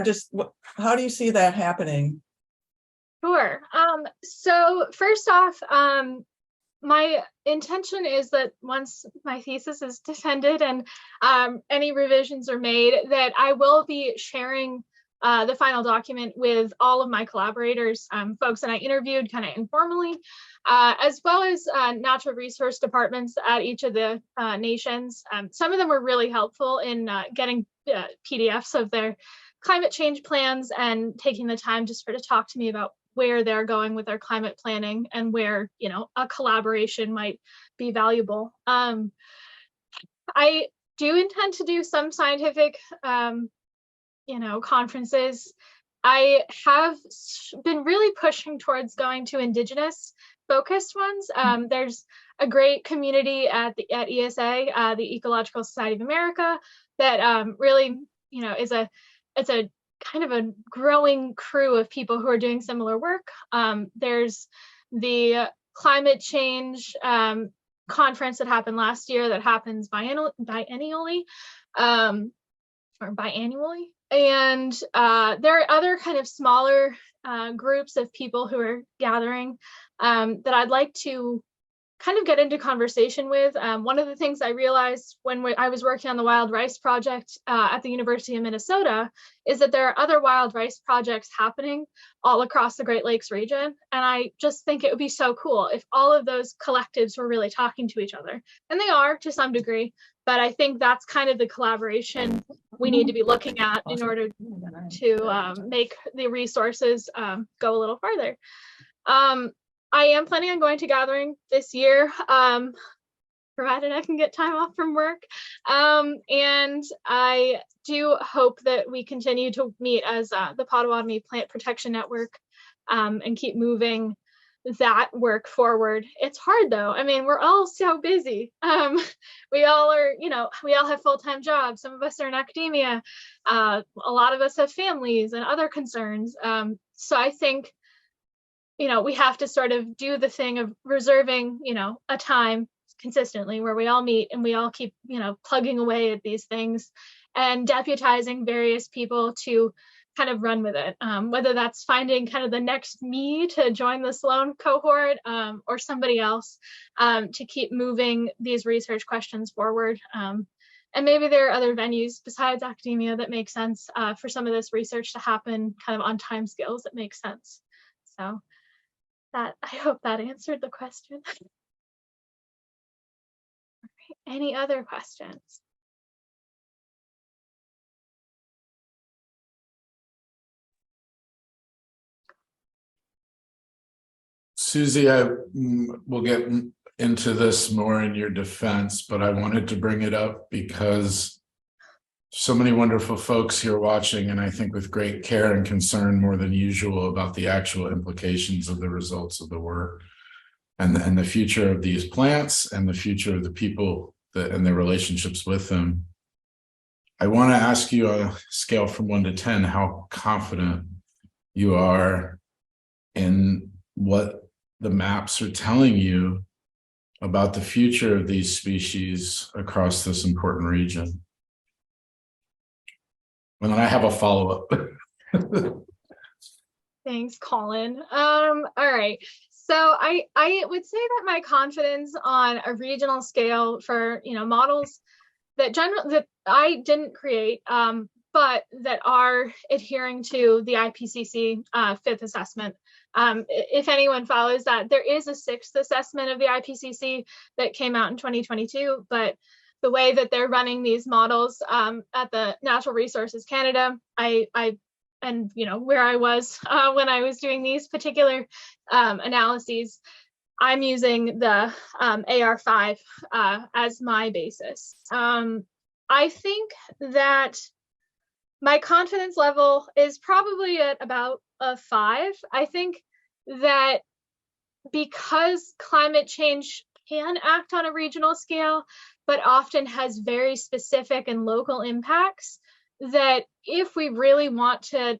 how do you see that happening? Sure. So first off, my intention is that once my thesis is defended and any revisions are made, that I will be sharing the final document with all of my collaborators, folks that I interviewed kind of informally, as well as natural resource departments at each of the nations. Some of them were really helpful in getting PDFs of their climate change plans and taking the time to sort of talk to me about where they're going with their climate planning and where, a collaboration might be valuable. I do intend to do some scientific, conferences. I have been really pushing towards going to Indigenous focused ones. There's a great community at ESA, the Ecological Society of America, that really, it's a kind of a growing crew of people who are doing similar work. There's the climate change conference that happened last year that happens biannually. And there are other kind of smaller groups of people who are gathering that I'd like to kind of get into conversation with. One of the things I realized when I was working on the wild rice project at the University of Minnesota is that there are other wild rice projects happening all across the Great Lakes region. And I just think it would be so cool if all of those collectives were really talking to each other. And they are to some degree, but I think that's kind of the collaboration we need to be looking at in order to make the resources go a little farther. I am planning on going to gathering this year, provided I can get time off from work. And I do hope that we continue to meet as the Potawatomi Plant Protection Network and keep moving that work forward. It's hard though. I mean, we're all so busy. We all are, we all have full-time jobs. Some of us are in academia. A lot of us have families and other concerns. So I think, we have to sort of do the thing of reserving, a time consistently where we all meet and we all keep, plugging away at these things and deputizing various people to kind of run with it, whether that's finding kind of the next me to join the Sloan cohort, or somebody else, to keep moving these research questions forward. And maybe there are other venues besides academia that make sense for some of this research to happen kind of on time scales that make sense. So I hope that answered the question. Any other questions? Susie, I will get into this more in your defense, but I wanted to bring it up because so many wonderful folks here watching, and I think with great care and concern more than usual about the actual implications of the results of the work and the future of these plants and the future of the people and their relationships with them. I want to ask you on a scale from 1 to 10, how confident you are in what the maps are telling you about the future of these species across this important region. And then I have a follow-up. Thanks, Colin. All right. So I would say that my confidence on a regional scale for models that I didn't create, but that are adhering to the IPCC 5th assessment. If anyone follows that, there is a 6th assessment of the IPCC that came out in 2022, but the way that they're running these models at the Natural Resources Canada, and where I was when I was doing these particular analyses, I'm using the AR5 as my basis. I think that my confidence level is probably at about a 5. I think that because climate change can act on a regional scale, but often has very specific and local impacts, that if we really want to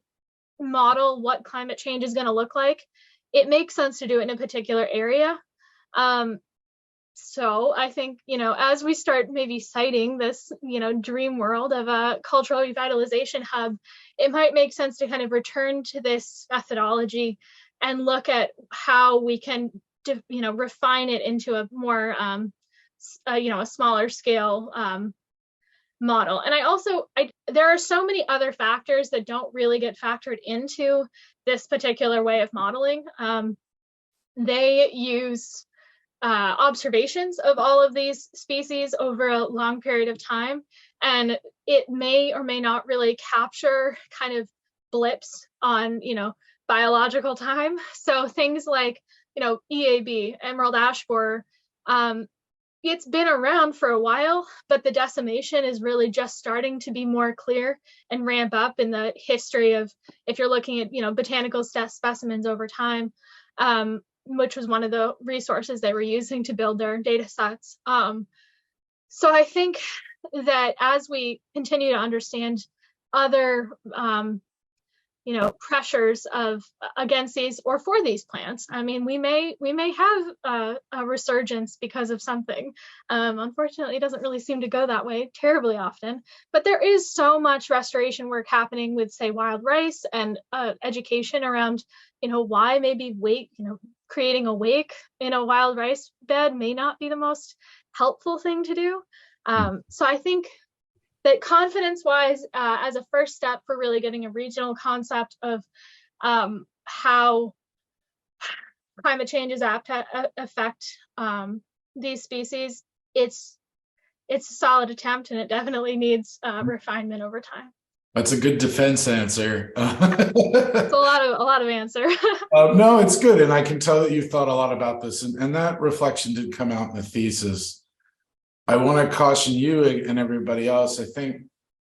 model what climate change is going to look like, it makes sense to do it in a particular area. So I think, as we start maybe citing this, dream world of a cultural revitalization hub, it might make sense to kind of return to this methodology and look at how we can, refine it into a more, a smaller scale model. And there are so many other factors that don't really get factored into this particular way of modeling. They use observations of all of these species over a long period of time, and it may or may not really capture kind of blips on biological time. So things like EAB, emerald ash borer, it's been around for a while, but the decimation is really just starting to be more clear and ramp up in the history of, if you're looking at botanical specimens over time, which was one of the resources they were using to build their data sets. So I think that as we continue to understand other pressures against these or for these plants, I mean, we may have a resurgence because of something. Unfortunately, it doesn't really seem to go that way terribly often, but there is so much restoration work happening with, say, wild rice and education around, why maybe creating a wake in a wild rice bed may not be the most helpful thing to do. So I think that confidence-wise, as a first step for really getting a regional concept of how climate change is apt to affect these species, it's a solid attempt, and it definitely needs refinement over time. That's a good defense answer. It's a lot of answer. No, it's good, and I can tell that you've thought a lot about this, and that reflection did come out in the thesis. I want to caution you and everybody else. I think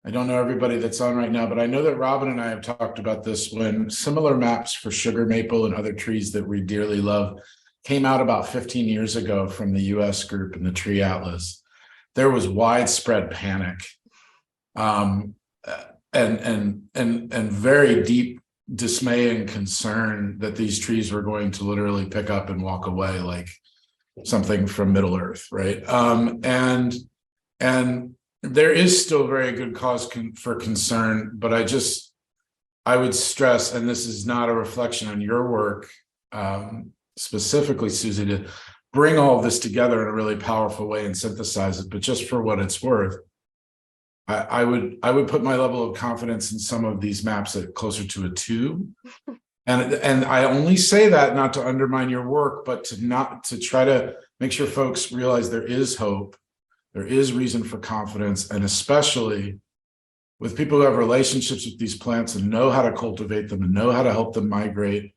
I don't know everybody that's on right now, but I know that Robin and I have talked about this when similar maps for sugar maple and other trees that we dearly love came out about 15 years ago from the US group and the Tree Atlas. There was widespread panic, and very deep dismay and concern that these trees were going to literally pick up and walk away like something from Middle Earth, right? And there is still very good cause for concern, but I would stress, and this is not a reflection on your work specifically, Susie, to bring all of this together in a really powerful way and synthesize it. But just for what it's worth, I would put my level of confidence in some of these maps at closer to a 2. And I only say that not to undermine your work, but to try to make sure folks realize there is hope. There is reason for confidence, and especially with people who have relationships with these plants and know how to cultivate them and know how to help them migrate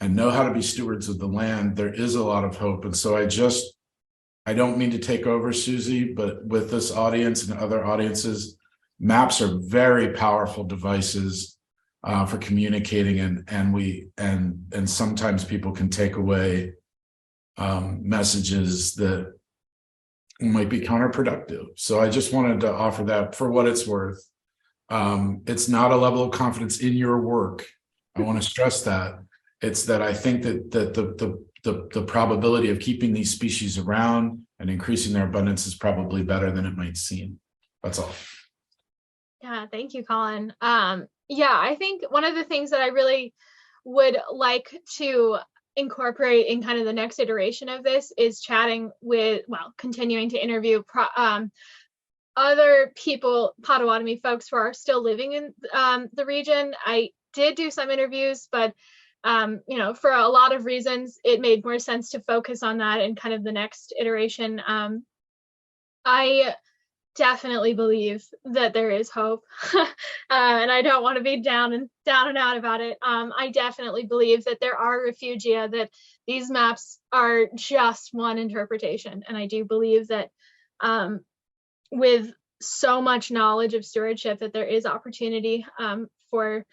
and know how to be stewards of the land, there is a lot of hope. And so I don't mean to take over, Susie, but with this audience and other audiences, maps are very powerful devices for communicating, and sometimes people can take away messages that might be counterproductive. So I just wanted to offer that for what it's worth. It's not a level of confidence in your work. I want to stress that. It's that I think that the probability of keeping these species around and increasing their abundance is probably better than it might seem. That's all. Yeah, thank you, Colin. Yeah, I think one of the things that I really would like to incorporate in kind of the next iteration of this is chatting with, well, continuing to interview other people, Potawatomi folks who are still living in the region. I did do some interviews, but you know, for a lot of reasons, it made more sense to focus on that in kind of the next iteration. I definitely believe that there is hope, and I don't want to be down and out about it. I definitely believe that there are refugia, that these maps are just one interpretation, and I do believe that with so much knowledge of stewardship, that there is opportunity for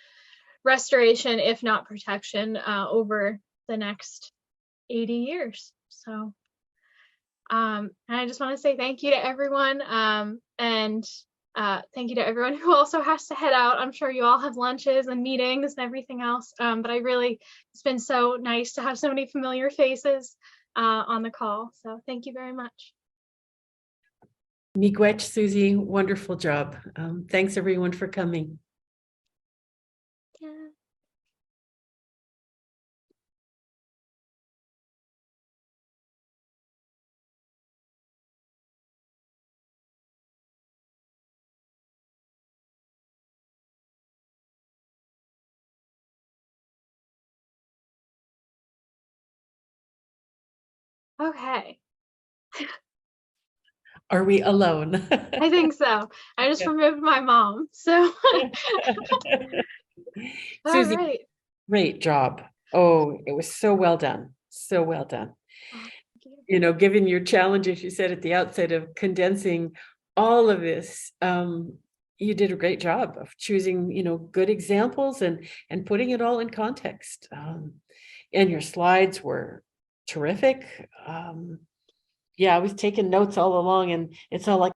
restoration, if not protection, over the next 80 years. So and I just want to say thank you to everyone, and thank you to everyone who also has to head out. I'm sure you all have lunches and meetings and everything else, but it's been so nice to have so many familiar faces on the call. So thank you very much. Miigwech, Susie, wonderful job. Thanks everyone for coming. Yeah. Okay. Are we alone? I think so. I just removed my mom. So all Susie, right. great job. Oh, it was so well done. So well done. Oh, thank you. You know, given your challenges, you said at the outset of condensing all of this, you did a great job of choosing, you know, good examples and putting it all in context. And your slides were terrific. Yeah, I was taking notes all along, and it's all like